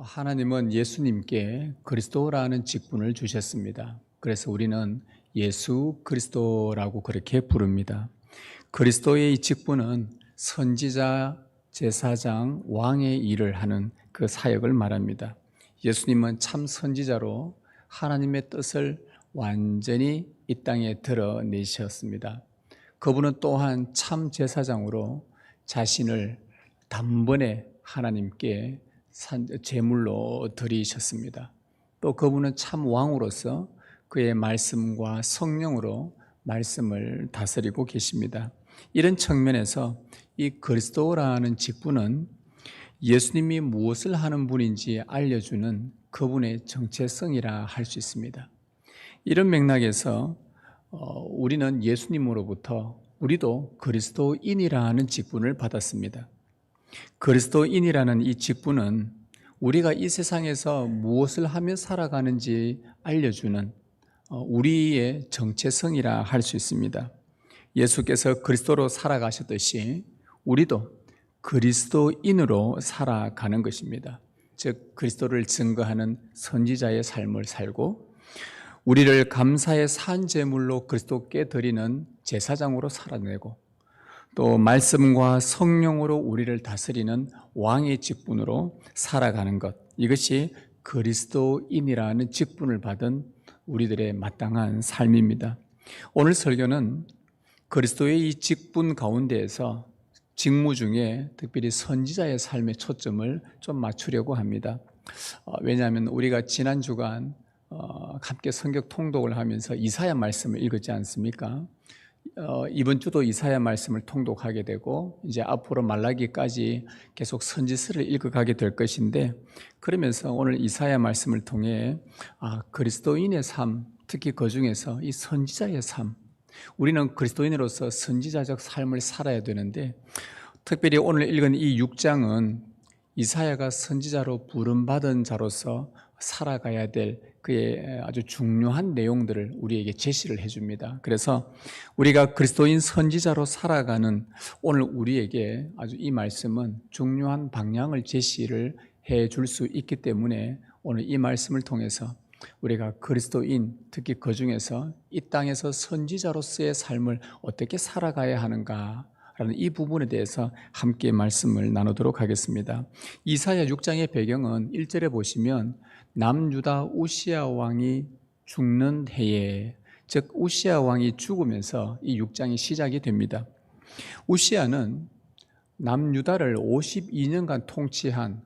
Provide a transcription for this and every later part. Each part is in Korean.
하나님은 예수님께 그리스도라는 직분을 주셨습니다. 그래서 우리는 예수 그리스도라고 그렇게 부릅니다. 그리스도의 이 직분은 선지자, 제사장, 왕의 일을 하는 그 사역을 말합니다. 예수님은 참 선지자로 하나님의 뜻을 완전히 이 땅에 드러내셨습니다. 그분은 또한 참 제사장으로 자신을 단번에 하나님께 제물로 드리셨습니다. 또 그분은 참 왕으로서 그의 말씀과 성령으로 말씀을 다스리고 계십니다. 이런 측면에서 이 그리스도라는 직분은 예수님이 무엇을 하는 분인지 알려주는 그분의 정체성이라 할 수 있습니다. 이런 맥락에서 우리는 예수님으로부터 우리도 그리스도인이라는 직분을 받았습니다. 그리스도인이라는 이 직분은 우리가 이 세상에서 무엇을 하며 살아가는지 알려주는 우리의 정체성이라 할 수 있습니다. 예수께서 그리스도로 살아가셨듯이 우리도 그리스도인으로 살아가는 것입니다. 즉 그리스도를 증거하는 선지자의 삶을 살고 우리를 감사의 산 제물로 그리스도께 드리는 제사장으로 살아내고 또 말씀과 성령으로 우리를 다스리는 왕의 직분으로 살아가는 것, 이것이 그리스도인이라는 직분을 받은 우리들의 마땅한 삶입니다. 오늘 설교는 그리스도의 이 직분 가운데에서 직무 중에 특별히 선지자의 삶에 초점을 좀 맞추려고 합니다. 왜냐하면 우리가 지난 주간 함께 성경 통독을 하면서 이사야 말씀을 읽었지 않습니까? 이번 주도 이사야 말씀을 통독하게 되고 이제 앞으로 말라기까지 계속 선지서를 읽어가게 될 것인데, 그러면서 오늘 이사야 말씀을 통해 그리스도인의 삶, 특히 그 중에서 이 선지자의 삶, 우리는 그리스도인으로서 선지자적 삶을 살아야 되는데, 특별히 오늘 읽은 이 6장은 이사야가 선지자로 부름받은 자로서 살아가야 될 그의 아주 중요한 내용들을 우리에게 제시를 해줍니다. 그래서 우리가 그리스도인 선지자로 살아가는 오늘 우리에게 아주 이 말씀은 중요한 방향을 제시를 해줄 수 있기 때문에 오늘 이 말씀을 통해서 우리가 그리스도인, 특히 그 중에서 이 땅에서 선지자로서의 삶을 어떻게 살아가야 하는가 라는 이 부분에 대해서 함께 말씀을 나누도록 하겠습니다. 이사야 6장의 배경은 1절에 보시면 남유다 우시야 왕이 죽는 해에, 즉 우시야 왕이 죽으면서 이 6장이 시작이 됩니다. 우시야는 남유다를 52년간 통치한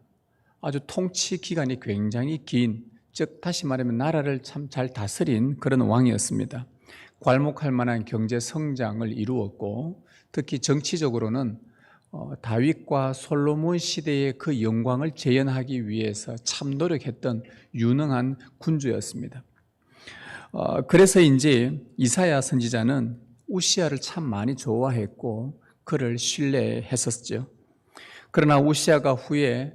아주 통치 기간이 굉장히 긴, 즉 다시 말하면 나라를 참 잘 다스린 그런 왕이었습니다. 괄목할 만한 경제 성장을 이루었고 특히 정치적으로는 다윗과 솔로몬 시대의 그 영광을 재현하기 위해서 참 노력했던 유능한 군주였습니다. 그래서인지 이사야 선지자는 우시야를 참 많이 좋아했고 그를 신뢰했었죠. 그러나 우시야가 후에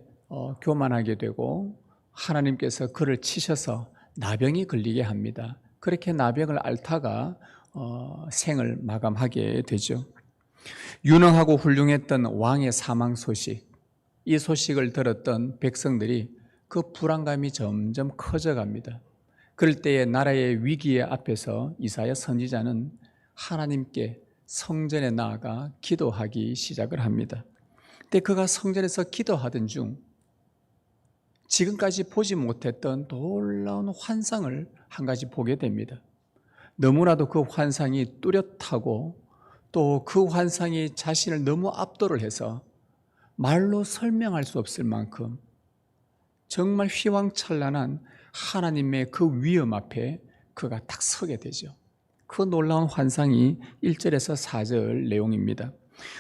교만하게 되고 하나님께서 그를 치셔서 나병이 걸리게 합니다. 그렇게 나병을 앓다가 생을 마감하게 되죠. 유능하고 훌륭했던 왕의 사망 소식, 이 소식을 들었던 백성들이 그 불안감이 점점 커져갑니다. 그럴 때에 나라의 위기의 앞에서 이사야 선지자는 하나님께 성전에 나아가 기도하기 시작을 합니다. 근데 그가 성전에서 기도하던 중 지금까지 보지 못했던 놀라운 환상을 한 가지 보게 됩니다. 너무나도 그 환상이 뚜렷하고 또 그 환상이 자신을 너무 압도를 해서 말로 설명할 수 없을 만큼 정말 휘황찬란한 하나님의 그 위엄 앞에 그가 딱 서게 되죠. 그 놀라운 환상이 1절에서 4절 내용입니다.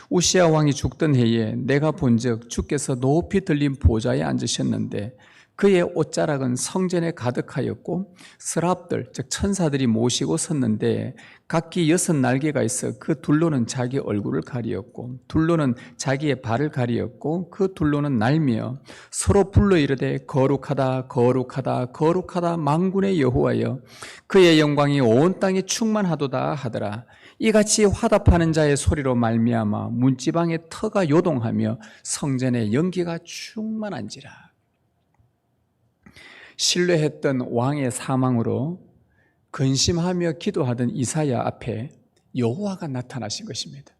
우시야 왕이 죽던 해에 내가 본즉 주께서 높이 들린 보좌에 앉으셨는데 그의 옷자락은 성전에 가득하였고 스랍들 즉 천사들이 모시고 섰는데 각기 6날개가 있어 그 둘로는 자기 얼굴을 가리었고 둘로는 자기의 발을 가리었고 그 둘로는 날며 서로 불러 이르되 거룩하다 거룩하다 거룩하다 만군의 여호와여 그의 영광이 온 땅에 충만하도다 하더라. 이같이 화답하는 자의 소리로 말미암아 문지방의 터가 요동하며 성전의 연기가 충만한지라. 신뢰했던 왕의 사망으로 근심하며 기도하던 이사야 앞에 여호와가 나타나신 것입니다.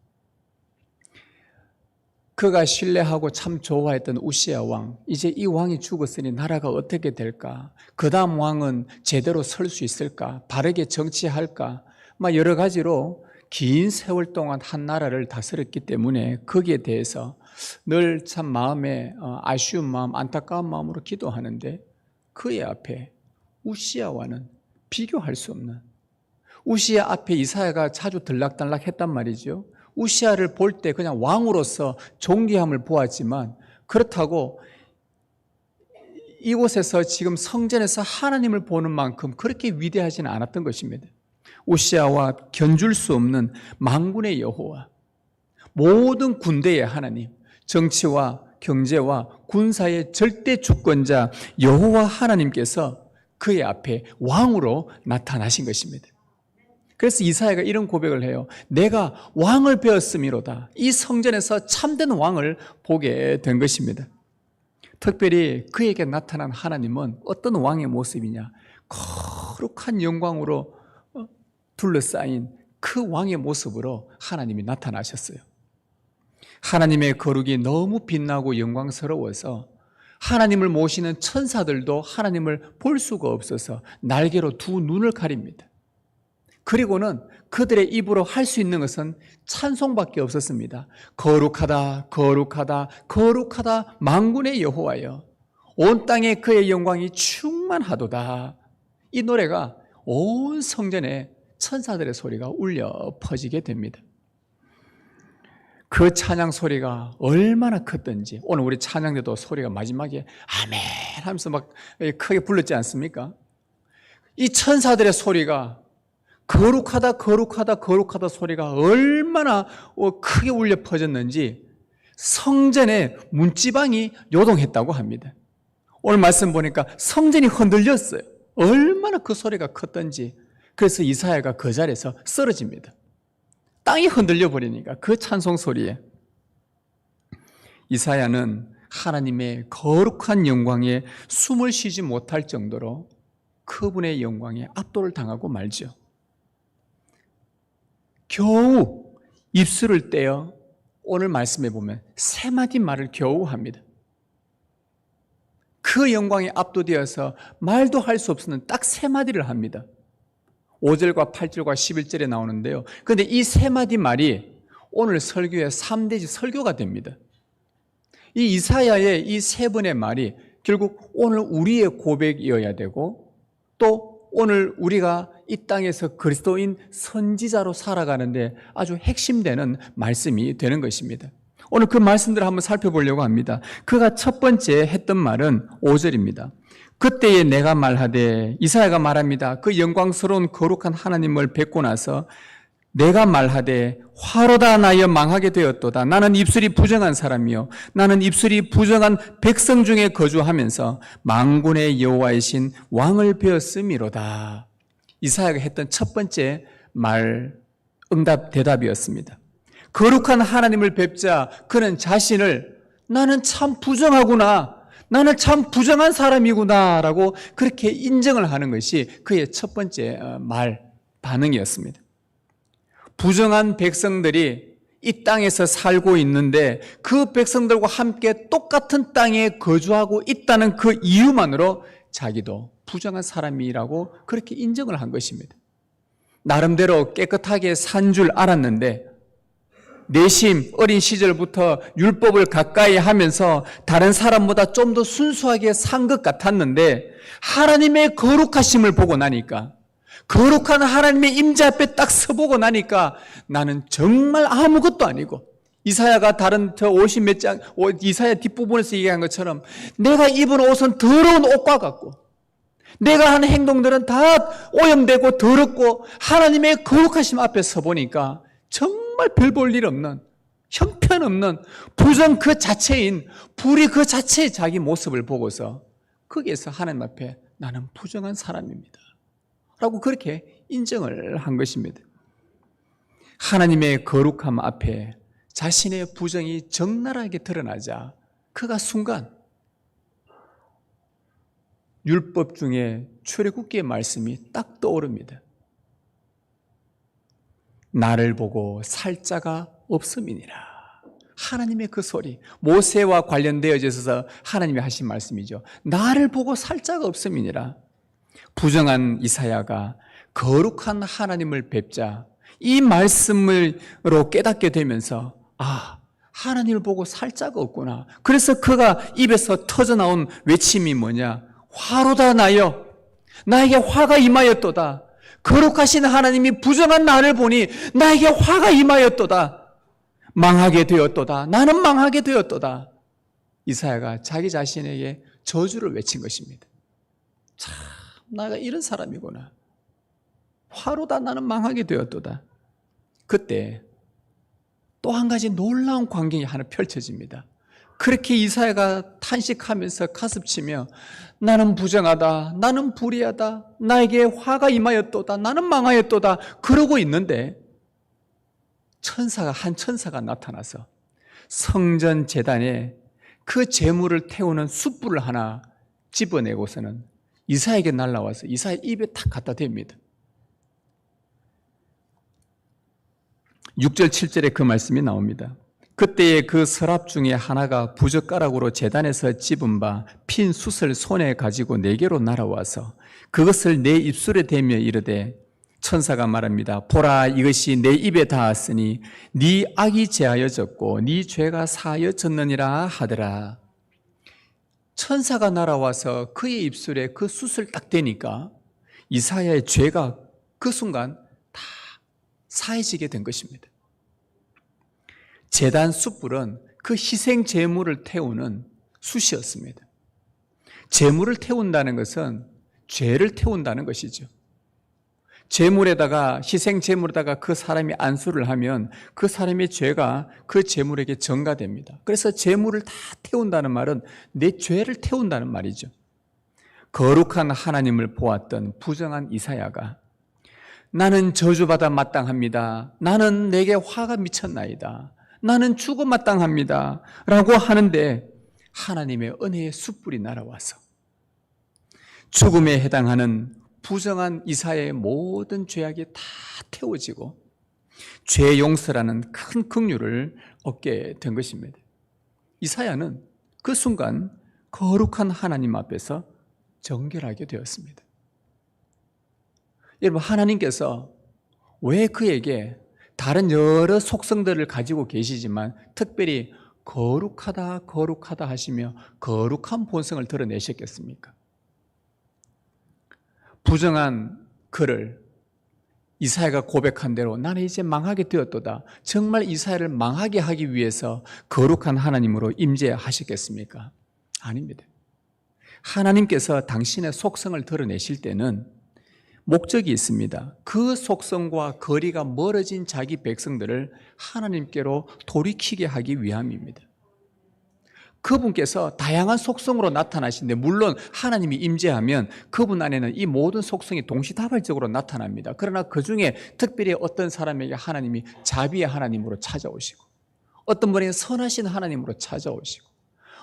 그가 신뢰하고 참 좋아했던 우시야 왕, 이제 이 왕이 죽었으니 나라가 어떻게 될까? 그 다음 왕은 제대로 설 수 있을까? 바르게 정치할까? 막 여러 가지로 긴 세월 동안 한 나라를 다스렸기 때문에 거기에 대해서 늘 참 마음에 아쉬운 마음, 안타까운 마음으로 기도하는데 그의 앞에 우시야와는 비교할 수 없는, 우시야 앞에 이사야가 자주 들락달락 했단 말이죠. 우시야를 볼 때 그냥 왕으로서 존귀함을 보았지만 그렇다고 이곳에서 지금 성전에서 하나님을 보는 만큼 그렇게 위대하지는 않았던 것입니다. 우시야와 견줄 수 없는 만군의 여호와, 모든 군대의 하나님, 정치와 경제와 군사의 절대 주권자 여호와 하나님께서 그의 앞에 왕으로 나타나신 것입니다. 그래서 이사야가 이런 고백을 해요. 내가 왕을 배웠음이로다. 이 성전에서 참된 왕을 보게 된 것입니다. 특별히 그에게 나타난 하나님은 어떤 왕의 모습이냐? 거룩한 영광으로 둘러싸인 그 왕의 모습으로 하나님이 나타나셨어요. 하나님의 거룩이 너무 빛나고 영광스러워서 하나님을 모시는 천사들도 하나님을 볼 수가 없어서 날개로 두 눈을 가립니다. 그리고는 그들의 입으로 할 수 있는 것은 찬송밖에 없었습니다. 거룩하다, 거룩하다, 거룩하다, 만군의 여호와여, 온 땅에 그의 영광이 충만하도다. 이 노래가 온 성전에 천사들의 소리가 울려 퍼지게 됩니다. 그 찬양 소리가 얼마나 컸던지, 오늘 우리 찬양 때도 소리가 마지막에 아멘 하면서 막 크게 불렀지 않습니까? 이 천사들의 소리가 거룩하다, 거룩하다, 거룩하다 소리가 얼마나 크게 울려 퍼졌는지 성전의 문지방이 요동했다고 합니다. 오늘 말씀 보니까 성전이 흔들렸어요. 얼마나 그 소리가 컸던지. 그래서 이사야가 그 자리에서 쓰러집니다. 땅이 흔들려 버리니까 그 찬송 소리에. 이사야는 하나님의 거룩한 영광에 숨을 쉬지 못할 정도로 그분의 영광에 압도를 당하고 말죠. 겨우 입술을 떼어 오늘 말씀해 보면 세 마디 말을 겨우 합니다. 그 영광에 압도되어서 말도 할 수 없는 딱 세 마디를 합니다. 5절과 8절과 11절에 나오는데요. 그런데 이 세 마디 말이 오늘 설교의 3대지 설교가 됩니다. 이 이사야의 이 세 번의 말이 결국 오늘 우리의 고백이어야 되고, 또 오늘 우리가 이 땅에서 그리스도인 선지자로 살아가는데 아주 핵심되는 말씀이 되는 것입니다. 오늘 그 말씀들을 한번 살펴보려고 합니다. 그가 첫 번째 했던 말은 5절입니다. 그때에 내가 말하되, 이사야가 말합니다. 그 영광스러운 거룩한 하나님을 뵙고 나서 내가 말하되 화로다 나여 망하게 되었도다. 나는 입술이 부정한 사람이요 나는 입술이 부정한 백성 중에 거주하면서 만군의 여호와이신 왕을 배웠음이로다. 이사야가 했던 첫 번째 말, 응답, 대답이었습니다. 거룩한 하나님을 뵙자 그는 자신을 나는 참 부정하구나, 나는 참 부정한 사람이구나 라고 그렇게 인정을 하는 것이 그의 첫 번째 말, 반응이었습니다. 부정한 백성들이 이 땅에서 살고 있는데 그 백성들과 함께 똑같은 땅에 거주하고 있다는 그 이유만으로 자기도 부정한 사람이라고 그렇게 인정을 한 것입니다. 나름대로 깨끗하게 산 줄 알았는데 내심 어린 시절부터 율법을 가까이 하면서 다른 사람보다 좀 더 순수하게 산 것 같았는데 하나님의 거룩하심을 보고 나니까, 거룩한 하나님의 임재 앞에 딱 서보고 나니까 나는 정말 아무것도 아니고, 이사야가 다른 저 50 몇 장 이사야 뒷부분에서 얘기한 것처럼 내가 입은 옷은 더러운 옷과 같고 내가 하는 행동들은 다 오염되고 더럽고 하나님의 거룩하심 앞에 서보니까 정말 별 볼 일 없는, 형편없는 부정 그 자체인, 불의 그 자체의 자기 모습을 보고서 거기에서 하나님 앞에 나는 부정한 사람입니다 라고 그렇게 인정을 한 것입니다. 하나님의 거룩함 앞에 자신의 부정이 적나라하게 드러나자 그가 순간 율법 중에 출애굽기의 말씀이 딱 떠오릅니다. 나를 보고 살 자가 없음이니라. 하나님의 그 소리, 모세와 관련되어 있어서 하나님이 하신 말씀이죠. 나를 보고 살 자가 없음이니라. 부정한 이사야가 거룩한 하나님을 뵙자 이 말씀으로 깨닫게 되면서 하나님을 보고 살 자가 없구나. 그래서 그가 입에서 터져나온 외침이 뭐냐? 화로다 나여 나에게 화가 임하였도다. 거룩하신 하나님이 부정한 나를 보니 나에게 화가 임하였도다. 망하게 되었도다. 나는 망하게 되었도다. 이사야가 자기 자신에게 저주를 외친 것입니다. 참, 나가 이런 사람이구나. 화로다. 나는 망하게 되었도다. 그때 또 한 가지 놀라운 광경이 하나 펼쳐집니다. 그렇게 이사야가 탄식하면서 가슴치며 나는 부정하다, 나는 불의하다, 나에게 화가 임하였도다, 나는 망하였도다 그러고 있는데 한 천사가 나타나서 성전 제단에 그 제물을 태우는 숯불을 하나 집어내고서는 이사야에게 날라와서 이사야 입에 탁 갖다 댑니다. 6절 7절에 그 말씀이 나옵니다. 그때에 그 서랍 중에 하나가 부젓가락으로 제단에서 집은 바 핀 숯을 손에 가지고 내게로 날아와서 그것을 내 입술에 대며 이르되 천사가 말합니다. 보라, 이것이 내 입에 닿았으니 네 악이 제하여졌고 네 죄가 사하여졌느니라 하더라. 천사가 날아와서 그의 입술에 그 숯을 딱 대니까 이사야의 죄가 그 순간 다 사해지게 된 것입니다. 제단 숯불은 그 희생 제물을 태우는 숯이었습니다. 제물을 태운다는 것은 죄를 태운다는 것이죠. 제물에다가 희생 제물에다가 그 사람이 안수를 하면 그 사람의 죄가 그 제물에게 전가됩니다. 그래서 제물을 다 태운다는 말은 내 죄를 태운다는 말이죠. 거룩한 하나님을 보았던 부정한 이사야가 나는 저주받아 마땅합니다. 나는 내게 화가 미쳤나이다. 나는 죽어 마땅합니다. 라고 하는데 하나님의 은혜의 숯불이 날아와서 죽음에 해당하는 부정한 이사야의 모든 죄악이 다 태워지고 죄 용서라는 큰 긍휼을 얻게 된 것입니다. 이사야는 그 순간 거룩한 하나님 앞에서 정결하게 되었습니다. 여러분, 하나님께서 왜 그에게 다른 여러 속성들을 가지고 계시지만 특별히 거룩하다 거룩하다 하시며 거룩한 본성을 드러내셨겠습니까? 부정한 그를 이사야가 고백한 대로 나는 이제 망하게 되었도다. 정말 이사야를 망하게 하기 위해서 거룩한 하나님으로 임재하셨겠습니까? 아닙니다. 하나님께서 당신의 속성을 드러내실 때는 목적이 있습니다. 그 속성과 거리가 멀어진 자기 백성들을 하나님께로 돌이키게 하기 위함입니다. 그분께서 다양한 속성으로 나타나시는데 물론 하나님이 임재하면 그분 안에는 이 모든 속성이 동시다발적으로 나타납니다. 그러나 그 중에 특별히 어떤 사람에게 하나님이 자비의 하나님으로 찾아오시고 어떤 분에게는 선하신 하나님으로 찾아오시고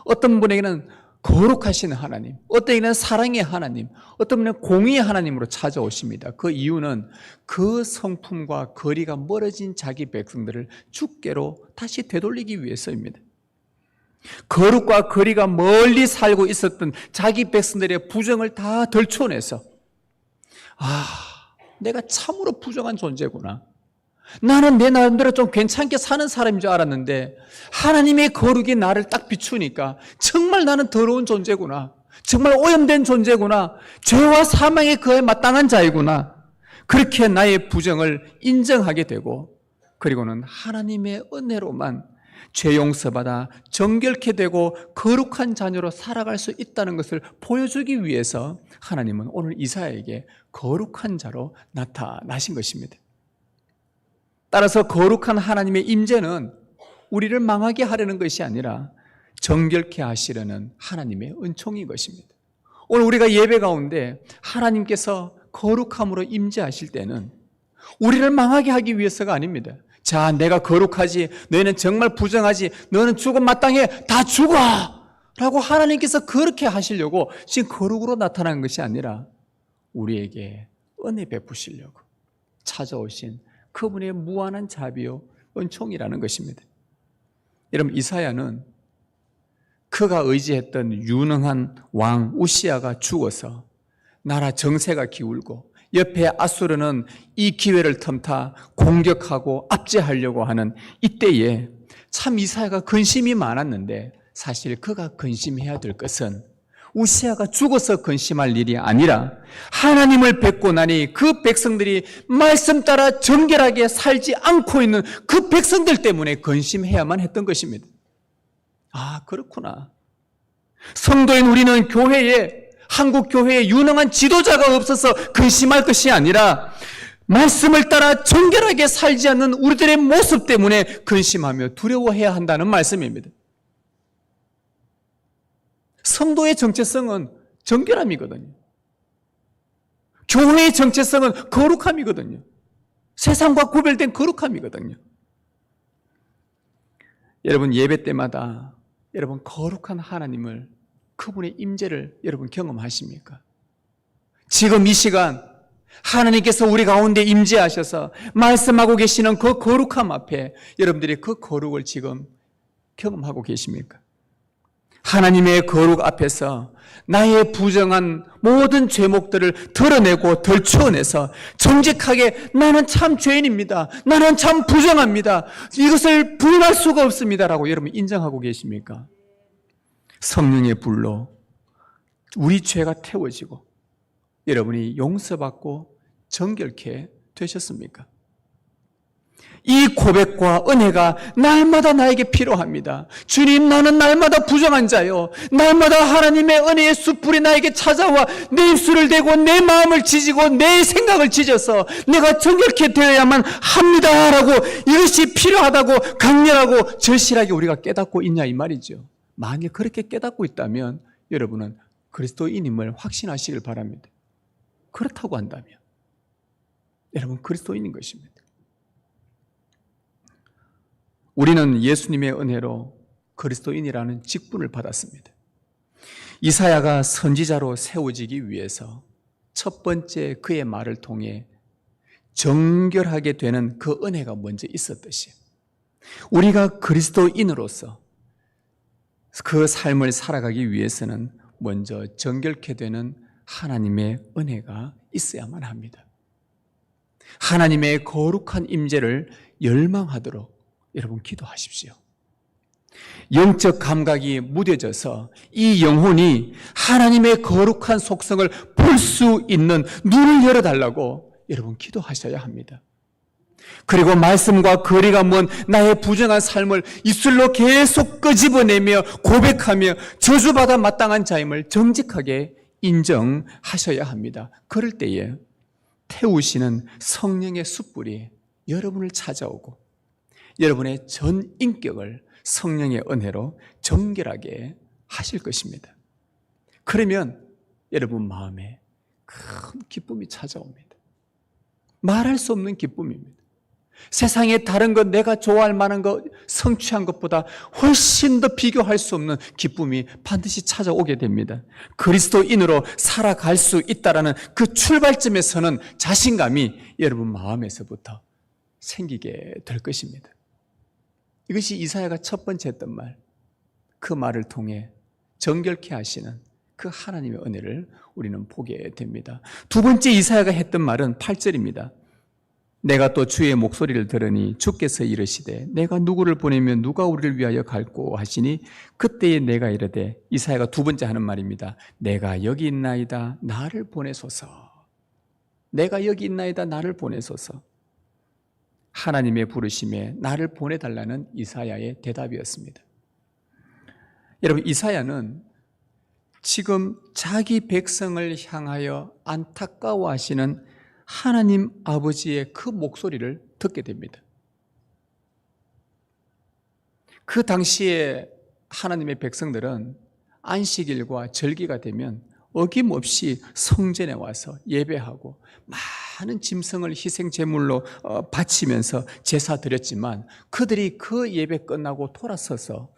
어떤 분에게는 거룩하신 하나님, 어떤 분에게는 사랑의 하나님, 어떤 분은 공의의 하나님으로 찾아오십니다. 그 이유는 그 성품과 거리가 멀어진 자기 백성들을 주께로 다시 되돌리기 위해서입니다. 거룩과 거리가 멀리 살고 있었던 자기 백성들의 부정을 다 덜쳐내서 내가 참으로 부정한 존재구나. 나는 내 나름대로 좀 괜찮게 사는 사람인 줄 알았는데 하나님의 거룩이 나를 딱 비추니까 정말 나는 더러운 존재구나. 정말 오염된 존재구나. 죄와 사망의 그에 마땅한 자이구나. 그렇게 나의 부정을 인정하게 되고 그리고는 하나님의 은혜로만 죄 용서받아 정결케 되고 거룩한 자녀로 살아갈 수 있다는 것을 보여주기 위해서 하나님은 오늘 이사야에게 거룩한 자로 나타나신 것입니다. 따라서 거룩한 하나님의 임재는 우리를 망하게 하려는 것이 아니라 정결케 하시려는 하나님의 은총인 것입니다. 오늘 우리가 예배 가운데 하나님께서 거룩함으로 임재하실 때는 우리를 망하게 하기 위해서가 아닙니다. 자, 내가 거룩하지, 너희는 정말 부정하지, 너는 죽음 마땅해, 다 죽어! 라고 하나님께서 그렇게 하시려고 지금 거룩으로 나타난 것이 아니라 우리에게 은혜 베푸시려고 찾아오신 그분의 무한한 자비요 은총이라는 것입니다. 여러분, 이사야는 그가 의지했던 유능한 왕 우시야가 죽어서 나라 정세가 기울고 옆에 아수르는 이 기회를 틈타 공격하고 압제하려고 하는 이때에 참 이사야가 근심이 많았는데, 사실 그가 근심해야 될 것은 우시야가 죽어서 근심할 일이 아니라 하나님을 뵙고 나니 그 백성들이 말씀 따라 정결하게 살지 않고 있는 그 백성들 때문에 근심해야만 했던 것입니다. 아, 그렇구나. 성도인 우리는 교회에, 한국 교회에 유능한 지도자가 없어서 근심할 것이 아니라 말씀을 따라 정결하게 살지 않는 우리들의 모습 때문에 근심하며 두려워해야 한다는 말씀입니다. 성도의 정체성은 정결함이거든요. 교회의 정체성은 거룩함이거든요. 세상과 구별된 거룩함이거든요. 여러분, 예배 때마다 여러분 거룩한 하나님을, 그분의 임재를 여러분 경험하십니까? 지금 이 시간 하나님께서 우리 가운데 임재하셔서 말씀하고 계시는 그 거룩함 앞에 여러분들이 그 거룩을 지금 경험하고 계십니까? 하나님의 거룩 앞에서 나의 부정한 모든 죄목들을 드러내고 덜추어내서 정직하게 나는 참 죄인입니다. 나는 참 부정합니다. 이것을 부인할 수가 없습니다라고 여러분 인정하고 계십니까? 성령의 불로 우리 죄가 태워지고 여러분이 용서받고 정결케 되셨습니까? 이 고백과 은혜가 날마다 나에게 필요합니다. 주님, 나는 날마다 부정한 자요, 날마다 하나님의 은혜의 숯불이 나에게 찾아와 내 입술을 대고 내 마음을 지지고 내 생각을 지져서 내가 정결케 되어야만 합니다라고, 이것이 필요하다고 강렬하고 절실하게 우리가 깨닫고 있냐 이 말이죠. 만일 그렇게 깨닫고 있다면 여러분은 그리스도인임을 확신하시길 바랍니다. 그렇다고 한다면 여러분 그리스도인인 것입니다. 우리는 예수님의 은혜로 그리스도인이라는 직분을 받았습니다. 이사야가 선지자로 세워지기 위해서 첫 번째 그의 말을 통해 정결하게 되는 그 은혜가 먼저 있었듯이 우리가 그리스도인으로서 그 삶을 살아가기 위해서는 먼저 정결케 되는 하나님의 은혜가 있어야만 합니다. 하나님의 거룩한 임재를 열망하도록 여러분 기도하십시오. 영적 감각이 무뎌져서 이 영혼이 하나님의 거룩한 속성을 볼 수 있는 눈을 열어달라고 여러분 기도하셔야 합니다. 그리고 말씀과 거리가 먼 나의 부정한 삶을 입술로 계속 끄집어내며 고백하며 저주받아 마땅한 자임을 정직하게 인정하셔야 합니다. 그럴 때에 태우시는 성령의 숯불이 여러분을 찾아오고 여러분의 전 인격을 성령의 은혜로 정결하게 하실 것입니다. 그러면 여러분 마음에 큰 기쁨이 찾아옵니다. 말할 수 없는 기쁨입니다. 세상에 다른 것, 내가 좋아할 만한 것, 성취한 것보다 훨씬 더 비교할 수 없는 기쁨이 반드시 찾아오게 됩니다. 그리스도인으로 살아갈 수 있다는 그 출발점에서는 자신감이 여러분 마음에서부터 생기게 될 것입니다. 이것이 이사야가 첫 번째 했던 말, 그 말을 통해 정결케 하시는 그 하나님의 은혜를 우리는 보게 됩니다. 두 번째 이사야가 했던 말은 8절입니다. 내가 또 주의 목소리를 들으니 주께서 이르시되 내가 누구를 보내면 누가 우리를 위하여 갈꼬 하시니 그때에 내가 이르되, 이사야가 두 번째 하는 말입니다. 내가 여기 있나이다 나를 보내소서. 내가 여기 있나이다 나를 보내소서. 하나님의 부르심에 나를 보내달라는 이사야의 대답이었습니다. 여러분, 이사야는 지금 자기 백성을 향하여 안타까워하시는 하나님 아버지의 그 목소리를 듣게 됩니다. 그 당시에 하나님의 백성들은 안식일과 절기가 되면 어김없이 성전에 와서 예배하고 많은 짐승을 희생 제물로 바치면서 제사 드렸지만 그들이 그 예배 끝나고 돌아서서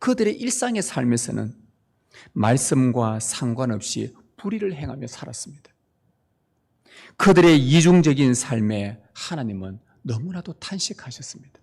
그들의 일상의 삶에서는 말씀과 상관없이 불의를 행하며 살았습니다. 그들의 이중적인 삶에 하나님은 너무나도 탄식하셨습니다.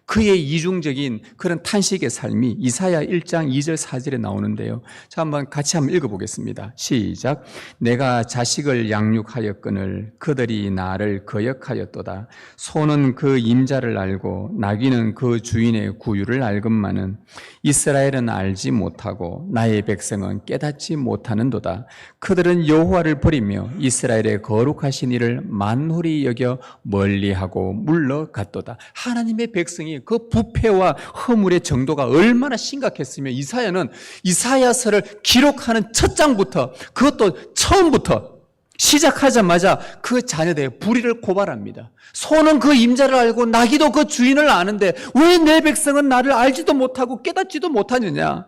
그의 이중적인 그런 탄식의 삶이 이사야 1장 2절 4절에 나오는데요. 자, 같이 한번 읽어보겠습니다. 시작. 내가 자식을 양육하였거늘 그들이 나를 거역하였도다. 소는 그 임자를 알고 나귀는 그 주인의 구유를 알건만은 이스라엘은 알지 못하고 나의 백성은 깨닫지 못하는도다. 그들은 여호와를 버리며 이스라엘의 거룩하신 이를 만홀히 여겨 멀리하고 물러갔도다. 하나님의 백성이 그 부패와 허물의 정도가 얼마나 심각했으며 이사야는 이사야서를 기록하는 첫 장부터, 그것도 처음부터 시작하자마자 그 자녀들의 불의를 고발합니다. 소는 그 임자를 알고 나귀도 그 주인을 아는데 왜 내 백성은 나를 알지도 못하고 깨닫지도 못하느냐.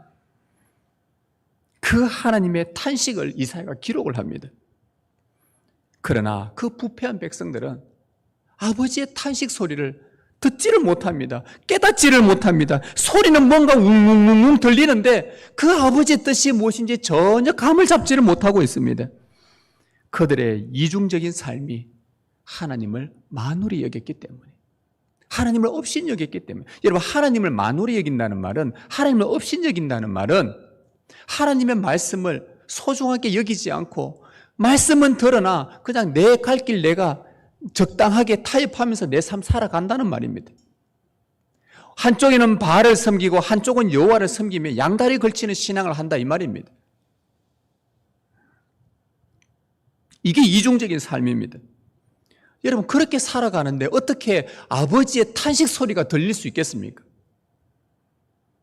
그 하나님의 탄식을 이사야가 기록을 합니다. 그러나 그 부패한 백성들은 아버지의 탄식 소리를 듣지를 못합니다. 깨닫지를 못합니다. 소리는 뭔가 웅웅웅웅 들리는데 그 아버지의 뜻이 무엇인지 전혀 감을 잡지를 못하고 있습니다. 그들의 이중적인 삶이 하나님을 만홀히 여겼기 때문에, 하나님을 업신 여겼기 때문에. 여러분, 하나님을 만홀히 여긴다는 말은, 하나님을 업신 여긴다는 말은 하나님의 말씀을 소중하게 여기지 않고 말씀은 들으나 그냥 내 갈 길 내가 적당하게 타협하면서 내 삶 살아간다는 말입니다. 한쪽에는 바알을 섬기고 한쪽은 여호와를 섬기며 양다리 걸치는 신앙을 한다 이 말입니다. 이게 이중적인 삶입니다. 여러분, 그렇게 살아가는데 어떻게 아버지의 탄식 소리가 들릴 수 있겠습니까?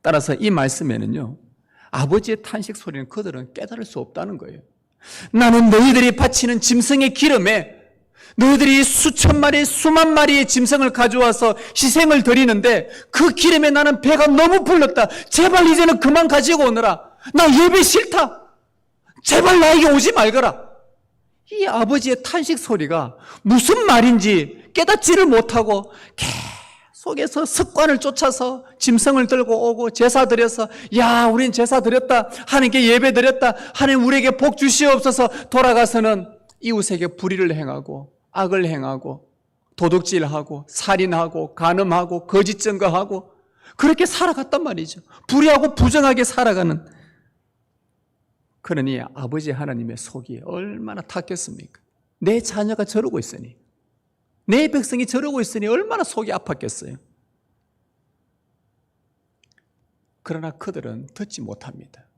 따라서 이 말씀에는요, 아버지의 탄식 소리는 그들은 깨달을 수 없다는 거예요. 나는 너희들이 바치는 짐승의 기름에 너희들이 수천 마리, 수만 마리의 짐승을 가져와서 희생을 드리는데 그 기름에 나는 배가 너무 불렀다. 제발 이제는 그만 가지고 오너라. 나 예배 싫다. 제발 나에게 오지 말거라. 이 아버지의 탄식 소리가 무슨 말인지 깨닫지를 못하고 계속해서 습관을 쫓아서 짐승을 들고 오고 제사 드려서 야, 우린 제사 드렸다. 하나님께 예배 드렸다. 하나님 우리에게 복 주시옵소서. 돌아가서는 이웃에게 불의를 행하고 악을 행하고 도둑질하고 살인하고 간음하고 거짓 증거하고 그렇게 살아갔단 말이죠. 불의하고 부정하게 살아가는. 그러니 아버지 하나님의 속이 얼마나 탔겠습니까? 내 자녀가 저러고 있으니, 내 백성이 저러고 있으니 얼마나 속이 아팠겠어요. 그러나 그들은 듣지 못합니다.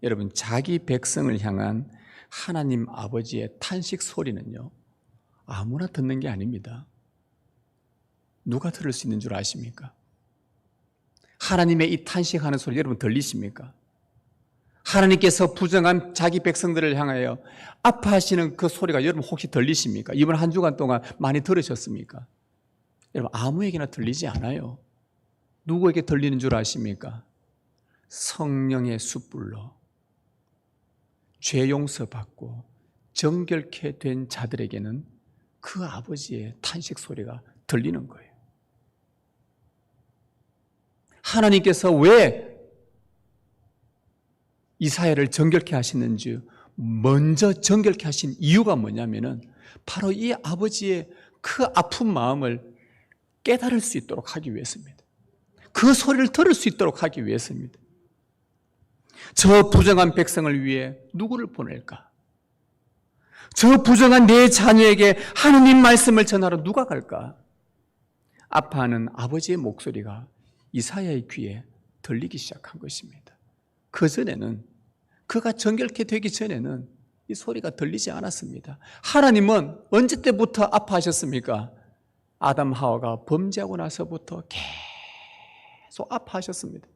여러분, 자기 백성을 향한 하나님 아버지의 탄식 소리는요, 아무나 듣는 게 아닙니다. 누가 들을 수 있는 줄 아십니까? 하나님의 이 탄식하는 소리 여러분 들리십니까? 하나님께서 부정한 자기 백성들을 향하여 아파하시는 그 소리가 여러분 혹시 들리십니까? 이번 한 주간 동안 많이 들으셨습니까? 여러분, 아무에게나 들리지 않아요. 누구에게 들리는 줄 아십니까? 성령의 숯불로 죄 용서받고 정결케 된 자들에게는 그 아버지의 탄식 소리가 들리는 거예요. 하나님께서 왜 이사야를 정결케 하시는지 먼저 정결케 하신 이유가 뭐냐면은 바로 이 아버지의 그 아픈 마음을 깨달을 수 있도록 하기 위해서입니다. 그 소리를 들을 수 있도록 하기 위해서입니다. 저 부정한 백성을 위해 누구를 보낼까? 저 부정한 내 자녀에게 하느님 말씀을 전하러 누가 갈까? 아파하는 아버지의 목소리가 이사야의 귀에 들리기 시작한 것입니다. 그전에는, 그가 정결케 되기 전에는 이 소리가 들리지 않았습니다. 하나님은 언제 때부터 아파하셨습니까? 아담 하와가 범죄하고 나서부터 계속 아파하셨습니다.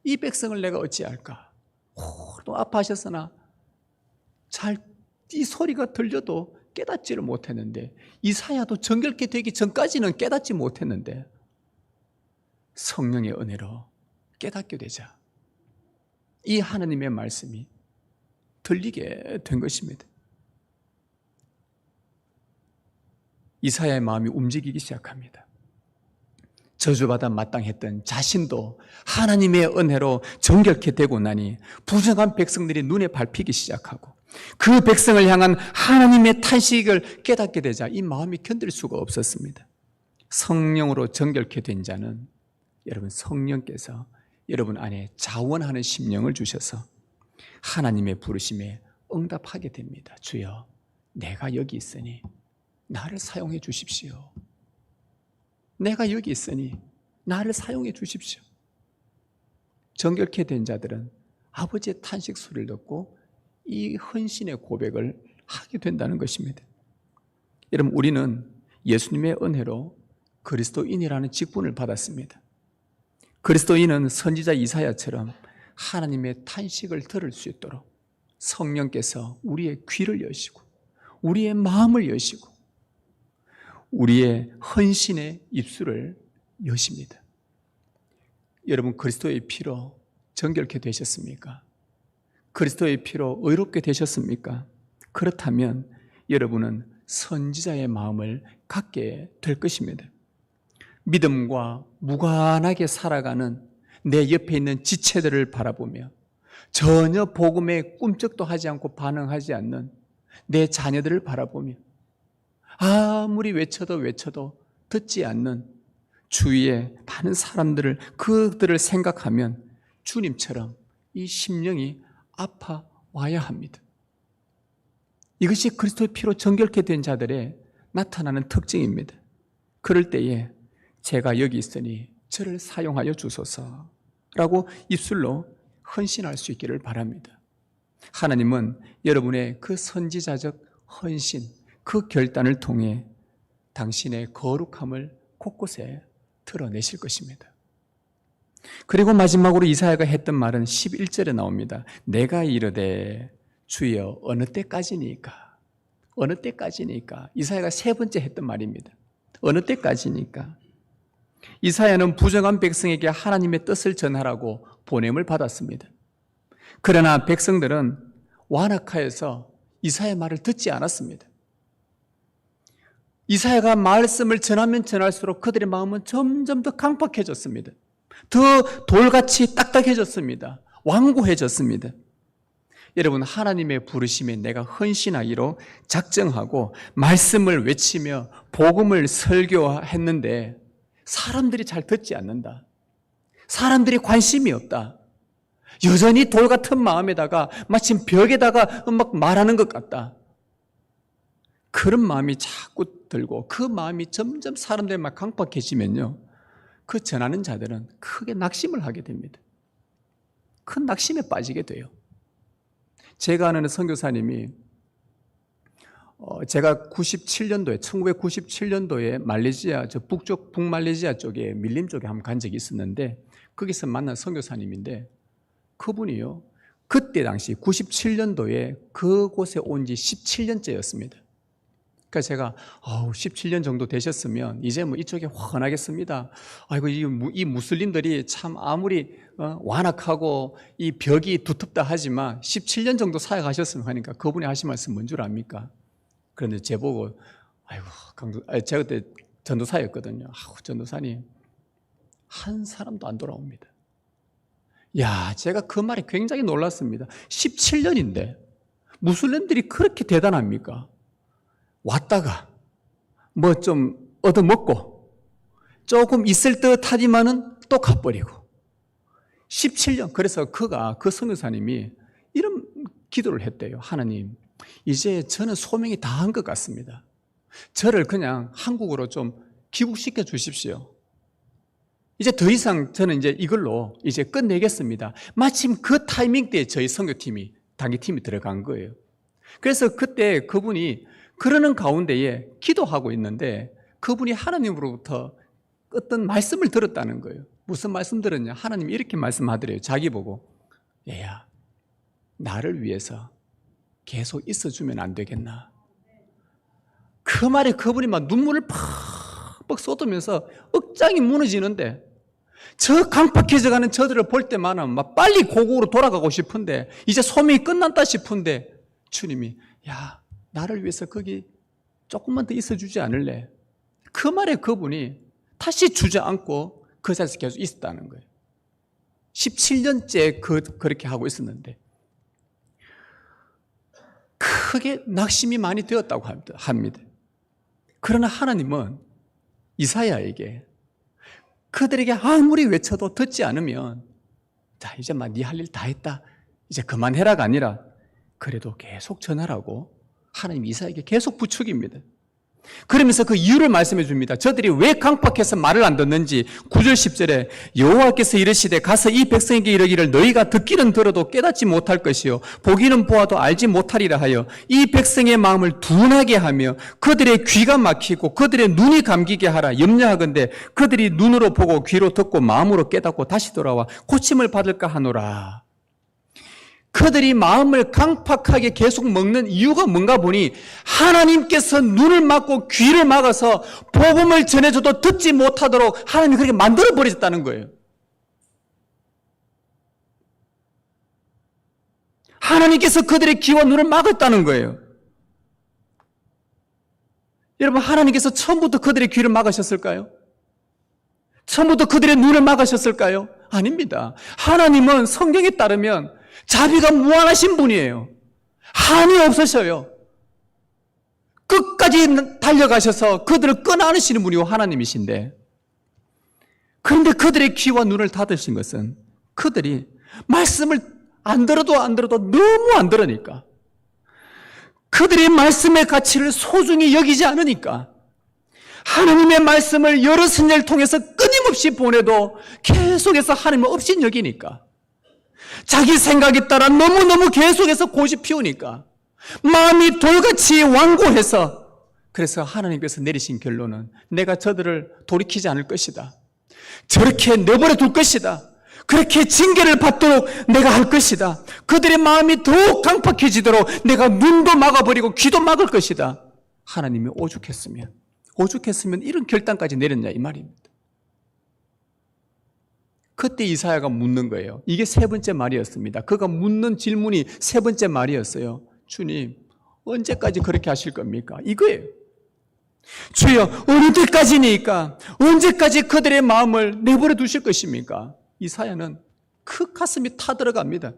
이 백성을 내가 어찌할까? 또 아파하셨으나 이 소리가 들려도 깨닫지를 못했는데, 이사야도 정결케 되기 전까지는 깨닫지 못했는데 성령의 은혜로 깨닫게 되자 이 하나님의 말씀이 들리게 된 것입니다. 이사야의 마음이 움직이기 시작합니다. 저주받아 마땅했던 자신도 하나님의 은혜로 정결케 되고 나니 부정한 백성들이 눈에 밟히기 시작하고 그 백성을 향한 하나님의 탄식을 깨닫게 되자 이 마음이 견딜 수가 없었습니다. 성령으로 정결케 된 자는 여러분 성령께서 여러분 안에 자원하는 심령을 주셔서 하나님의 부르심에 응답하게 됩니다. 주여, 내가 여기 있으니 나를 사용해 주십시오. 내가 여기 있으니 나를 사용해 주십시오. 정결케 된 자들은 아버지의 탄식 소리를 듣고 이 헌신의 고백을 하게 된다는 것입니다. 여러분, 우리는 예수님의 은혜로 그리스도인이라는 직분을 받았습니다. 그리스도인은 선지자 이사야처럼 하나님의 탄식을 들을 수 있도록 성령께서 우리의 귀를 여시고 우리의 마음을 여시고 우리의 헌신의 입술을 여십니다. 여러분, 그리스도의 피로 정결케 되셨습니까? 그리스도의 피로 의롭게 되셨습니까? 그렇다면 여러분은 선지자의 마음을 갖게 될 것입니다. 믿음과 무관하게 살아가는 내 옆에 있는 지체들을 바라보며 전혀 복음에 꿈쩍도 하지 않고 반응하지 않는 내 자녀들을 바라보며 아무리 외쳐도 듣지 않는 주위의 많은 사람들을, 그들을 생각하면 주님처럼 이 심령이 아파와야 합니다. 이것이 그리스도의 피로 정결케 된 자들의 나타나는 특징입니다. 그럴 때에 제가 여기 있으니 저를 사용하여 주소서라고 입술로 헌신할 수 있기를 바랍니다. 하나님은 여러분의 그 선지자적 헌신, 그 결단을 통해 당신의 거룩함을 곳곳에 드러내실 것입니다. 그리고 마지막으로 이사야가 했던 말은 11절에 나옵니다. 내가 이르되 주여 어느 때까지니까? 어느 때까지니까? 이사야가 세 번째 했던 말입니다. 어느 때까지니까? 이사야는 부정한 백성에게 하나님의 뜻을 전하라고 보냄을 받았습니다. 그러나 백성들은 완악하여서 이사야의 말을 듣지 않았습니다. 이사야가 말씀을 전하면 전할수록 그들의 마음은 점점 더 강팍해졌습니다. 더 돌같이 딱딱해졌습니다. 완고해졌습니다. 여러분, 하나님의 부르심에 내가 헌신하기로 작정하고 말씀을 외치며 복음을 설교했는데 사람들이 잘 듣지 않는다. 사람들이 관심이 없다. 여전히 돌 같은 마음에다가 마침 벽에다가 막 말하는 것 같다. 그런 마음이 자꾸 들고 그 마음이 점점 사람들이 막 강팍해지면요, 그 전하는 자들은 크게 낙심을 하게 됩니다. 큰 낙심에 빠지게 돼요. 제가 아는 선교사님이 제가 1997년도에 말레이시아, 저 북말레이시아 쪽에 밀림 쪽에 한번 간 적이 있었는데 거기서 만난 선교사님인데 그분이요, 그때 당시 97년도에 그곳에 온 지 17년째였습니다. 그러니까 제가 17년 정도 되셨으면 이제 뭐 이쪽에 환하겠습니다. 아이고 이 무슬림들이 참 아무리 완악하고 이 벽이 두텁다 하지만 17년 정도 사역하셨으면 하니까 그분이 하신 말씀 뭔 줄 압니까? 그런데 제보고 제가 그때 전도사였거든요. 전도사님 한 사람도 안 돌아옵니다. 야, 제가 그 말에 굉장히 놀랐습니다. 17년인데 무슬림들이 그렇게 대단합니까? 왔다가 뭐 좀 얻어먹고 조금 있을 듯 하지만은 또 가버리고 17년. 그래서 그 선교사님이 이런 기도를 했대요. 하나님, 이제 저는 소명이 다 한 것 같습니다. 저를 그냥 한국으로 좀 귀국시켜 주십시오. 이제 더 이상 저는 이제 이걸로 이제 끝내겠습니다. 마침 그 타이밍 때 저희 선교팀이, 단기팀이 들어간 거예요. 그래서 그때 그분이 그러는 가운데에 기도하고 있는데 그분이 하나님으로부터 어떤 말씀을 들었다는 거예요. 무슨 말씀 들었냐? 하나님이 이렇게 말씀하더래요. 자기 보고, 얘야, 나를 위해서 계속 있어주면 안 되겠나? 그 말에 그분이 막 눈물을 팍팍 쏟으면서 억장이 무너지는데 저 강팍해져가는 저들을 볼 때마다 막 빨리 고국으로 돌아가고 싶은데 이제 소명이 끝났다 싶은데 주님이, 야, 나를 위해서 거기 조금만 더 있어주지 않을래? 그 말에 그분이 다시 주저앉고 그 자리에서 계속 있었다는 거예요. 17년째 그렇게 하고 있었는데 크게 낙심이 많이 되었다고 합니다. 그러나 하나님은 이사야에게 그들에게 아무리 외쳐도 듣지 않으면 자 이제 막 네 할 일 다 했다 이제 그만해라가 아니라 그래도 계속 전하라고 하나님 이사야에게 계속 부추깁니다. 그러면서 그 이유를 말씀해 줍니다. 저들이 왜 강팍해서 말을 안 듣는지 9절 10절에 여호와께서 이르시되 가서 이 백성에게 이르기를 너희가 듣기는 들어도 깨닫지 못할 것이요 보기는 보아도 알지 못하리라 하여 이 백성의 마음을 둔하게 하며 그들의 귀가 막히고 그들의 눈이 감기게 하라 염려하건대 그들이 눈으로 보고 귀로 듣고 마음으로 깨닫고 다시 돌아와 고침을 받을까 하노라. 그들이 마음을 강팍하게 계속 먹는 이유가 뭔가 보니 하나님께서 눈을 막고 귀를 막아서 복음을 전해줘도 듣지 못하도록 하나님이 그렇게 만들어버리셨다는 거예요. 하나님께서 그들의 귀와 눈을 막았다는 거예요. 여러분 하나님께서 처음부터 그들의 귀를 막으셨을까요? 처음부터 그들의 눈을 막으셨을까요? 아닙니다. 하나님은 성경에 따르면 자비가 무한하신 분이에요. 한이 없으셔요. 끝까지 달려가셔서 그들을 끊어안으시는 분이 하나님이신데 그런데 그들의 귀와 눈을 닫으신 것은 그들이 말씀을 안 들어도 너무 안 들으니까 그들이 말씀의 가치를 소중히 여기지 않으니까 하나님의 말씀을 여러 선지자를 통해서 끊임없이 보내도 계속해서 하나님을 없인 여기니까 자기 생각에 따라 너무너무 계속해서 고집 피우니까 마음이 돌같이 완고해서 그래서 하나님께서 내리신 결론은 내가 저들을 돌이키지 않을 것이다. 저렇게 내버려 둘 것이다. 그렇게 징계를 받도록 내가 할 것이다. 그들의 마음이 더욱 강팍해지도록 내가 눈도 막아버리고 귀도 막을 것이다. 하나님이 오죽했으면 이런 결단까지 내렸냐 이 말입니다. 그때 이사야가 묻는 거예요. 이게 세 번째 말이었습니다. 그가 묻는 질문이 세 번째 말이었어요. 주님, 언제까지 그렇게 하실 겁니까? 이거예요. 주여, 어느 때까지니까? 언제까지 그들의 마음을 내버려 두실 것입니까? 이사야는 그 가슴이 타들어갑니다.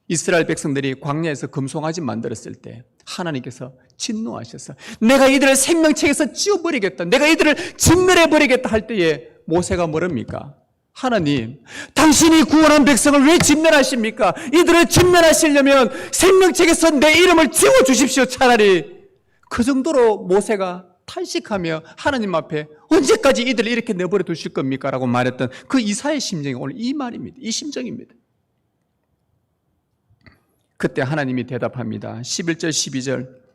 이스라엘 백성들이 광야에서 금송아지 만들었을 때 하나님께서 진노하셔서 내가 이들을 생명책에서 지워버리겠다. 내가 이들을 진멸해버리겠다 할 때에 모세가 뭐랍니까? 하나님, 당신이 구원한 백성을 왜 진멸하십니까? 이들을 진멸하시려면 생명책에서 내 이름을 지워주십시오. 차라리 그 정도로 모세가 탄식하며 하나님 앞에 언제까지 이들을 이렇게 내버려 두실 겁니까? 라고 말했던 그 이사야의 심정이 오늘 이 말입니다. 이 심정입니다. 그때 하나님이 대답합니다. 11절 12절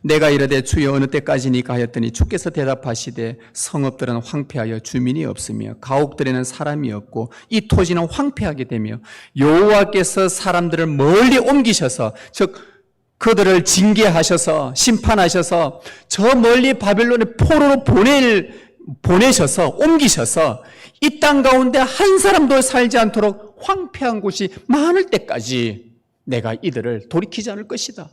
내가 이르되 주여 어느 때까지니까 하였더니 주께서 대답하시되 성읍들은 황폐하여 주민이 없으며 가옥들에는 사람이 없고 이 토지는 황폐하게 되며 여호와께서 사람들을 멀리 옮기셔서 즉 그들을 징계하셔서 심판하셔서 저 멀리 바벨론의 포로로 보내셔서 옮기셔서 이 땅 가운데 한 사람도 살지 않도록 황폐한 곳이 많을 때까지 내가 이들을 돌이키지 않을 것이다.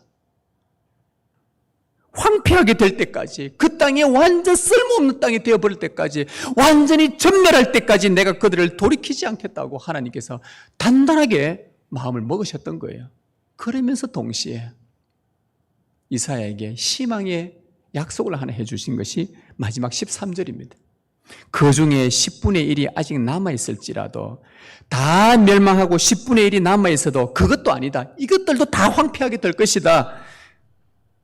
황폐하게 될 때까지 그 땅이 완전 쓸모없는 땅이 되어버릴 때까지 완전히 전멸할 때까지 내가 그들을 돌이키지 않겠다고 하나님께서 단단하게 마음을 먹으셨던 거예요. 그러면서 동시에 이사야에게 희망의 약속을 하나 해주신 것이 마지막 13절입니다. 그 중에 10분의 1이 아직 남아있을지라도 다 멸망하고 10분의 1이 남아있어도 그것도 아니다. 이것들도 다 황폐하게 될 것이다.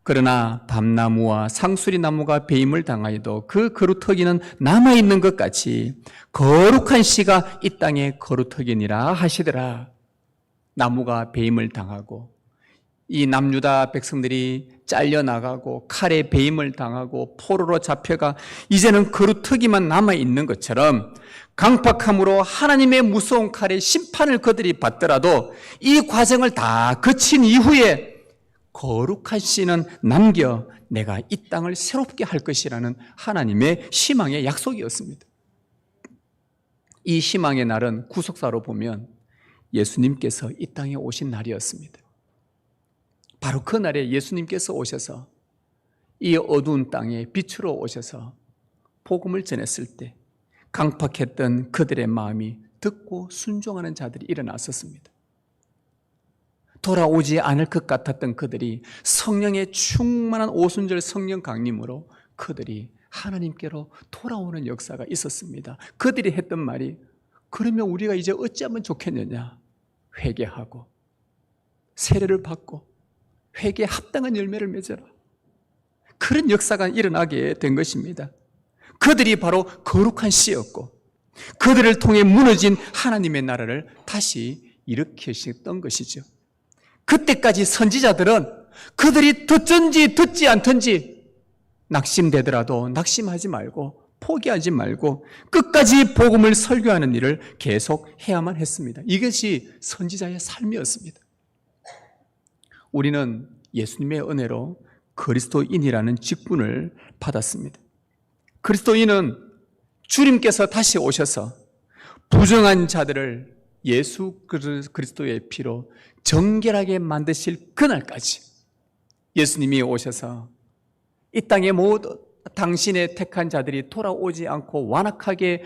그러나 밤나무와 상수리 나무가 배임을 당하여도 그 거루터기는 남아있는 것 같이 거룩한 씨가 이 땅에 거루터기니라 하시더라. 나무가 배임을 당하고 이 남유다 백성들이 잘려나가고 칼에 배임을 당하고 포로로 잡혀가 이제는 거루터기만 남아있는 것처럼 강팍함으로 하나님의 무서운 칼의 심판을 그들이 받더라도 이 과정을 다 거친 이후에 거룩한 씨는 남겨 내가 이 땅을 새롭게 할 것이라는 하나님의 희망의 약속이었습니다. 이 희망의 날은 구속사로 보면 예수님께서 이 땅에 오신 날이었습니다. 바로 그 날에 예수님께서 오셔서 이 어두운 땅에 빛으로 오셔서 복음을 전했을 때 강팍했던 그들의 마음이 듣고 순종하는 자들이 일어났었습니다. 돌아오지 않을 것 같았던 그들이 성령의 충만한 오순절 성령 강림으로 그들이 하나님께로 돌아오는 역사가 있었습니다. 그들이 했던 말이, 그러면 우리가 이제 어찌하면 좋겠느냐? 회개하고 세례를 받고 회개에 합당한 열매를 맺어라. 그런 역사가 일어나게 된 것입니다. 그들이 바로 거룩한 씨였고 그들을 통해 무너진 하나님의 나라를 다시 일으키셨던 것이죠. 그때까지 선지자들은 그들이 듣든지 듣지 않든지 낙심되더라도 낙심하지 말고 포기하지 말고 끝까지 복음을 설교하는 일을 계속 해야만 했습니다. 이것이 선지자의 삶이었습니다. 우리는 예수님의 은혜로 그리스도인이라는 직분을 받았습니다. 그리스도인은 주님께서 다시 오셔서 부정한 자들을 예수 그리스도의 피로 정결하게 만드실 그날까지 예수님이 오셔서 이 땅에 모두 당신의 택한 자들이 돌아오지 않고 완악하게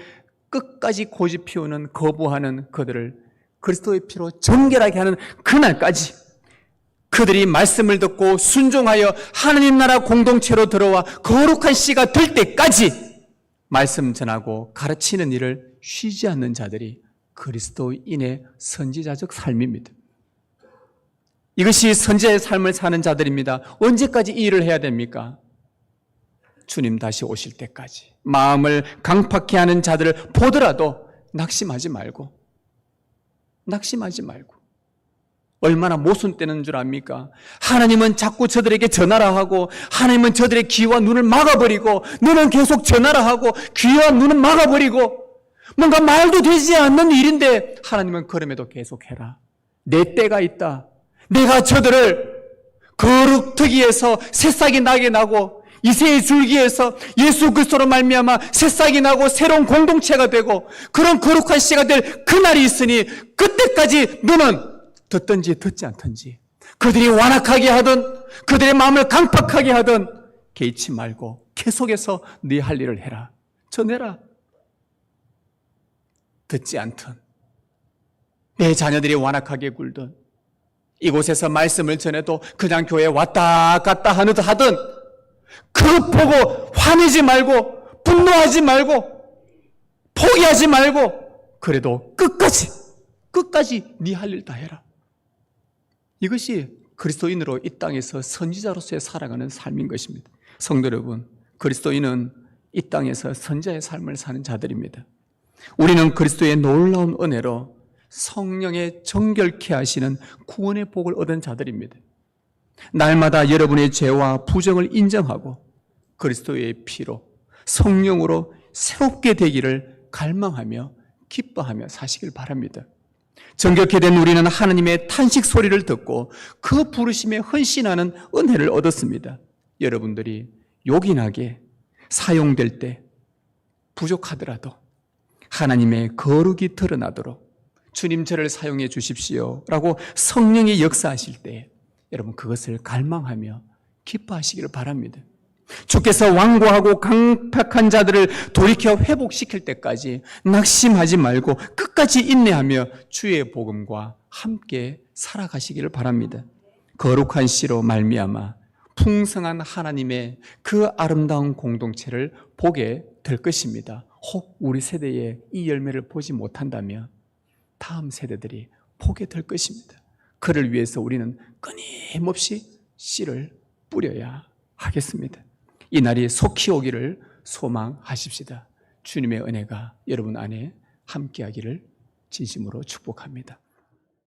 끝까지 고집 피우는 거부하는 그들을 그리스도의 피로 정결하게 하는 그날까지 그들이 말씀을 듣고 순종하여 하나님 나라 공동체로 들어와 거룩한 씨가 될 때까지 말씀 전하고 가르치는 일을 쉬지 않는 자들이 그리스도인의 선지자적 삶입니다. 이것이 선지자의 삶을 사는 자들입니다. 언제까지 이 일을 해야 됩니까? 주님 다시 오실 때까지. 마음을 강팍해 하는 자들을 보더라도 낙심하지 말고 얼마나 모순되는 줄 압니까? 하나님은 자꾸 저들에게 전하라 하고 하나님은 저들의 귀와 눈을 막아버리고 너는 계속 전하라 하고 귀와 눈을 막아버리고 뭔가 말도 되지 않는 일인데 하나님은 그럼에도 계속해라. 내 때가 있다. 내가 저들을 거룩특위에서 새싹이 나게 나고 이새의 줄기에서 예수 그리스도로 말미암아 새싹이 나고 새로운 공동체가 되고 그런 거룩한 씨가 될 그날이 있으니 그때까지 너는 듣든지 듣지 않든지 그들이 완악하게 하든 그들의 마음을 강팍하게 하든 개의치 말고 계속해서 네 할 일을 해라. 전해라. 듣지 않든 내 자녀들이 완악하게 굴든 이곳에서 말씀을 전해도 그냥 교회에 왔다 갔다 하든 그것 보고 화내지 말고 분노하지 말고 포기하지 말고 그래도 끝까지 네 할 일 다 해라. 이것이 그리스도인으로 이 땅에서 선지자로서의 살아가는 삶인 것입니다. 성도 여러분, 그리스도인은 이 땅에서 선지자의 삶을 사는 자들입니다. 우리는 그리스도의 놀라운 은혜로 성령의 정결케 하시는 구원의 복을 얻은 자들입니다. 날마다 여러분의 죄와 부정을 인정하고 그리스도의 피로 성령으로 새롭게 되기를 갈망하며 기뻐하며 사시길 바랍니다. 정결케 된 우리는 하나님의 탄식 소리를 듣고 그 부르심에 헌신하는 은혜를 얻었습니다. 여러분들이 요긴하게 사용될 때 부족하더라도 하나님의 거룩이 드러나도록 주님 저를 사용해 주십시오 라고 성령이 역사하실 때 여러분 그것을 갈망하며 기뻐하시기를 바랍니다. 주께서 완고하고 강팍한 자들을 돌이켜 회복시킬 때까지 낙심하지 말고 끝까지 인내하며 주의 복음과 함께 살아가시기를 바랍니다. 거룩한 씨로 말미암아 풍성한 하나님의 그 아름다운 공동체를 보게 될 것입니다. 혹 우리 세대에 이 열매를 보지 못한다면 다음 세대들이 보게 될 것입니다. 그를 위해서 우리는 끊임없이 씨를 뿌려야 하겠습니다. 이 날이 속히 오기를 소망하십시다. 주님의 은혜가 여러분 안에 함께하기를 진심으로 축복합니다.